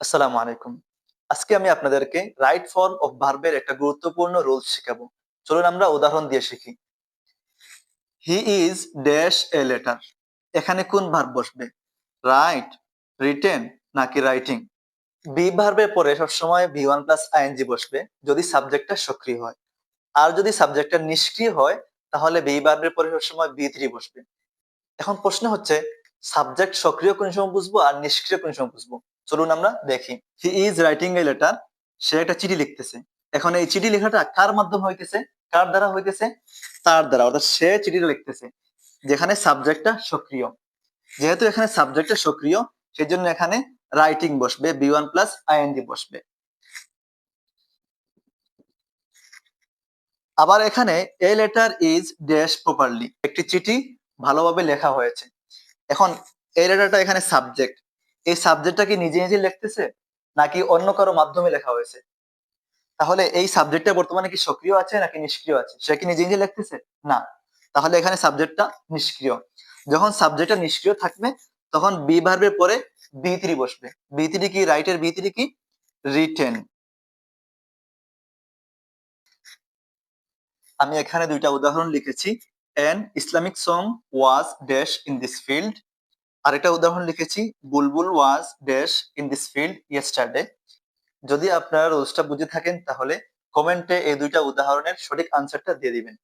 আসসালামু আলাইকুম। আজকে আমি আপনাদেরকে রাইট ফর্ম অফ ভার্বের একটা গুরুত্বপূর্ণ রুলস শেখাবো। চলুন আমরা উদাহরণ দিয়ে শিখি। He is dash a letter. এখানে কোন ভার্ব বসবে? রাইট, রিটেন নাকি রাইটিং? বি ভার্বের পরে সবসময় ভি ওয়ান প্লাস আইএনজি বসবে যদি সাবজেক্টটা সক্রিয় হয়। আর যদি সাবজেক্টটা নিষ্ক্রিয় হয় তাহলে বি ভার্বের পরে সবসময় বি থ্রি বসবে। এখন প্রশ্ন হচ্ছে সাবজেক্ট সক্রিয় কোন সময় বুঝবো আর নিষ্ক্রিয় কোন সময় বুঝবো? চলুন আমরা দেখি। He is writing a letter. সে একটা চিঠি লিখতেছে। এখন এই চিঠি লেখাটা কার মাধ্যমে হইতেছে? কার দ্বারা হইতেছে? তার দ্বারা, অর্থাৎ সে চিঠিটা লিখতেছে, যেখানে সাবজেক্টটা সক্রিয়। যেহেতু এখানে সাবজেক্টটা সক্রিয়, সেজন্য এখানে রাইটিং বসবে, বি ওয়ান প্লাস আইএনজি বসবে। আবার এখানে a letter is dash properly. একটি চিঠি ভালোভাবে লেখা হয়েছে। এখন এই লেটারটা এখানে সাবজেক্ট। এই সাবজেক্টটা কি নিজে নিজে লিখতেছে নাকি অন্য কারো মাধ্যমে লেখা হয়েছে? তাহলে এই সাবজেক্টটা বর্তমানে কি সক্রিয় আছে নাকি নিষ্ক্রিয় আছে? সে কি নিজে নিজে লিখতেছে? না। তাহলে এখানে সাবজেক্টটা নিষ্ক্রিয়। যখন সাবজেক্টটা নিষ্ক্রিয় থাকবে তখন বি ভার্বের পরে বি থ্রি বসবে। বি থ্রি কি? রাইটের বি থ্রি কি? রিটেন। আমি এখানে দুইটা উদাহরণ লিখেছি। An Islamic song was dash in this field. আরেকটা উদাহরণ লিখেছি, Bulbul was dash in this field yesterday. যদি আপনারা রুলসটা বুঝে থাকেন তাহলে কমেন্টে এই দুইটা উদাহরণের সঠিক আনসারটা দিয়ে দিবেন।